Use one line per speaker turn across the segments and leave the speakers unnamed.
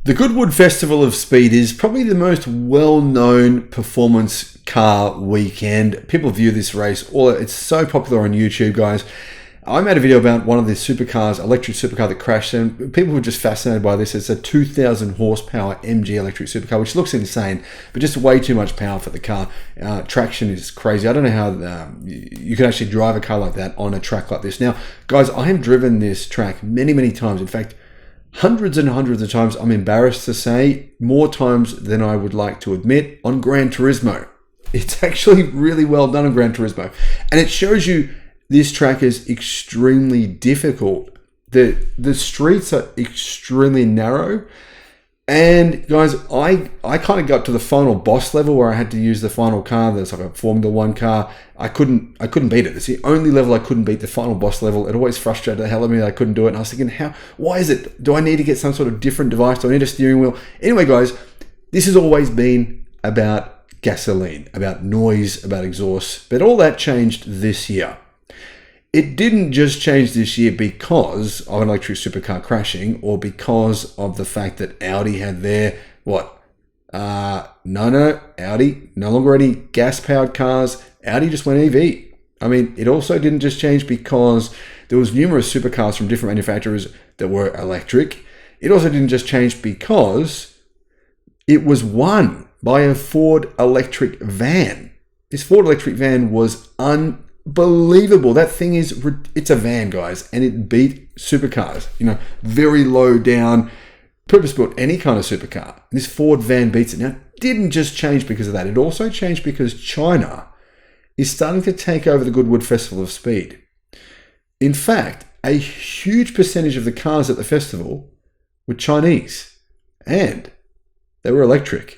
The Goodwood Festival of Speed is probably the most well-known performance car weekend. People view this race, it's so popular on YouTube, guys. I made a video about one of the supercars, electric supercar that crashed, and people were just fascinated by this. It's a 2,000 horsepower MG electric supercar, which looks insane, but just way too much power for the car. Traction is crazy. I don't know how you can actually drive a car like that on a track like this. Now, guys, I have driven this track many, many times. In fact, hundreds and hundreds of times. I'm embarrassed to say, more times than I would like to admit, on Gran Turismo. It's actually really well done on Gran Turismo, and it shows you this track is extremely difficult. The streets are extremely narrow, and guys, I kind of got to the final boss level where I had to use the final car. There's like a Formula One car. I couldn't beat it. It's the only level I couldn't beat, the final boss level. It always frustrated the hell out of me that I couldn't do it. And I was thinking, why is it? Do I need to get some sort of different device? Do I need a steering wheel? Anyway, guys, this has always been about gasoline, about noise, about exhaust, but all that changed this year. It didn't just change this year because of an electric supercar crashing or because of the fact that Audi had their, Audi, no longer any gas-powered cars. Audi just went EV. I mean, it also didn't just change because there was numerous supercars from different manufacturers that were electric. It also didn't just change because it was won by a Ford electric van. This Ford electric van was unbelievable. That thing it's a van, guys, and it beat supercars. Very low down, purpose-built, any kind of supercar. This Ford van beats it. Now, it didn't just change because of that. It also changed because China is starting to take over the Goodwood Festival of Speed. In fact, a huge percentage of the cars at the festival were Chinese, and they were electric.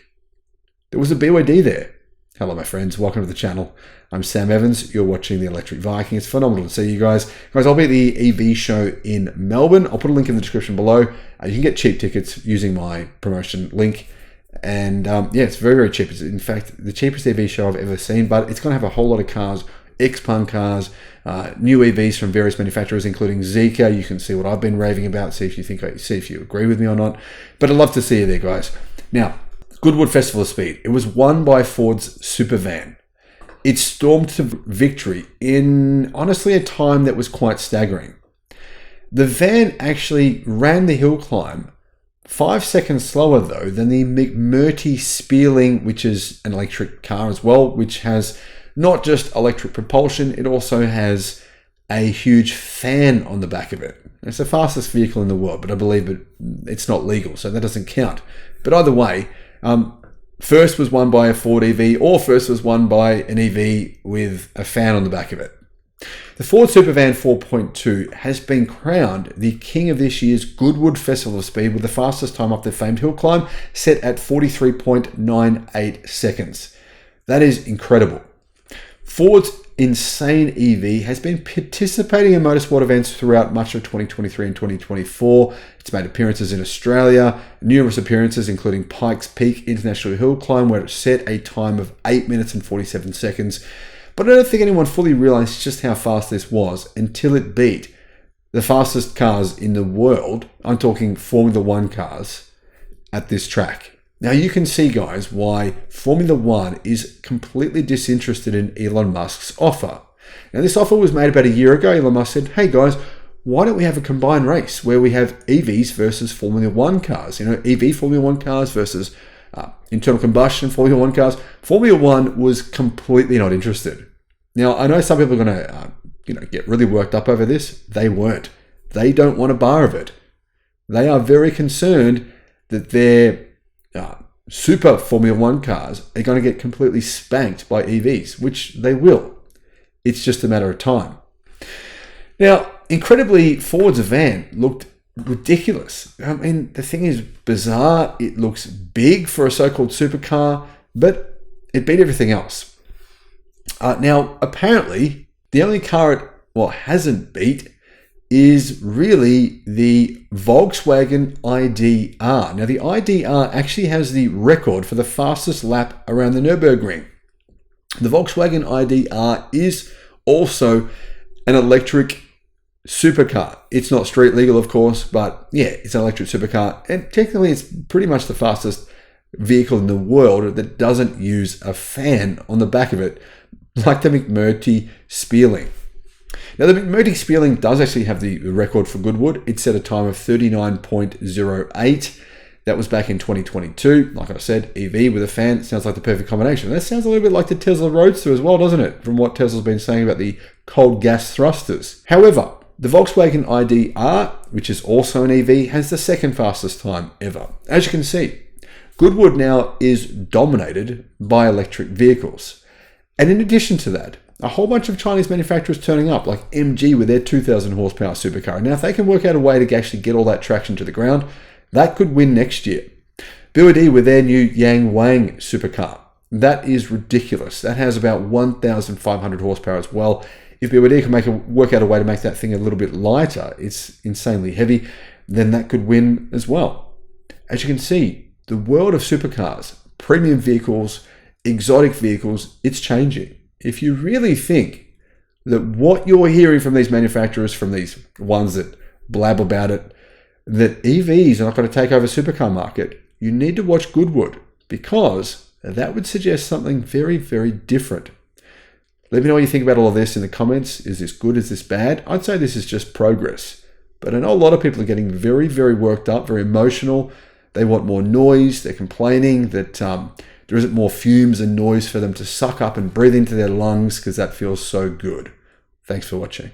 There was a BYD there. Hello, my friends. Welcome to the channel. I'm Sam Evans. You're watching the Electric Viking. It's phenomenal to see you guys. Guys, I'll be at the EV show in Melbourne. I'll put a link in the description below. You can get cheap tickets using my promotion link. And it's very, very cheap. It's, in fact, the cheapest EV show I've ever seen, but it's going to have a whole lot of cars, ex-pun cars, new EVs from various manufacturers, including Zeekr. You can see what I've been raving about, see if you agree with me or not. But I'd love to see you there, guys. Now, Goodwood Festival of Speed. It was won by Ford's Supervan. It stormed to victory in, honestly, a time that was quite staggering. The van actually ran the hill climb 5 seconds slower, though, than the McMurtry Spearling, which is an electric car as well, which has not just electric propulsion, it also has a huge fan on the back of it. It's the fastest vehicle in the world, but I believe it's not legal, so that doesn't count. But either way, first was won by a Ford EV, or first was won by an EV with a fan on the back of it. The Ford Supervan 4.2 has been crowned the king of this year's Goodwood Festival of Speed with the fastest time up the famed hill climb, set at 43.98 seconds. That is incredible. Ford's insane EV has been participating in motorsport events throughout much of 2023 and 2024. It's made appearances in Australia, numerous appearances including Pikes Peak International Hill Climb, where it set a time of 8 minutes and 47 seconds. But I don't think anyone fully realized just how fast this was until it beat the fastest cars in the world. I'm talking Formula One cars at this track. Now you can see, guys, why Formula One is completely disinterested in Elon Musk's offer. Now this offer was made about a year ago. Elon Musk said, hey guys, why don't we have a combined race where we have EVs versus Formula One cars? EV Formula One cars versus internal combustion Formula One cars. Formula One was completely not interested. Now, I know some people are going to get really worked up over this. They weren't. They don't want a bar of it. They are very concerned that their super Formula One cars are going to get completely spanked by EVs, which they will. It's just a matter of time. Now, incredibly, Ford's van looked ridiculous. I mean, the thing is bizarre. It looks big for a so-called supercar, but it beat everything else. Now, apparently, the only car it hasn't beat is really the Volkswagen ID.R. Now, the ID.R actually has the record for the fastest lap around the Nürburgring. The Volkswagen ID.R is also an electric supercar. It's not street legal, of course, but yeah, it's an electric supercar. And technically, it's pretty much the fastest vehicle in the world that doesn't use a fan on the back of it, like the McMurtry Spearling. Now, the McMurtry Spearling does actually have the record for Goodwood. It set a time of 39.08. That was back in 2022. Like I said, EV with a fan sounds like the perfect combination. That sounds a little bit like the Tesla Roadster as well, doesn't it? From what Tesla's been saying about the cold gas thrusters. However, the Volkswagen ID.R, which is also an EV, has the second fastest time ever. As you can see, Goodwood now is dominated by electric vehicles. And in addition to that, a whole bunch of Chinese manufacturers turning up, like MG with their 2,000 horsepower supercar. Now, if they can work out a way to actually get all that traction to the ground, that could win next year. BYD with their new Yang Wang supercar. That is ridiculous. That has about 1,500 horsepower as well. If BYD can work out a way to make that thing a little bit lighter, it's insanely heavy, then that could win as well. As you can see, the world of supercars, premium vehicles, exotic vehicles, it's changing. If you really think that what you're hearing from these manufacturers, from these ones that blab about it, that EVs are not going to take over the supercar market, you need to watch Goodwood, because that would suggest something very, very different. Let me know what you think about all of this in the comments. Is this good? Is this bad? I'd say this is just progress. But I know a lot of people are getting very, very worked up, very emotional. They want more noise. They're complaining that there isn't more fumes and noise for them to suck up and breathe into their lungs because that feels so good. Thanks for watching.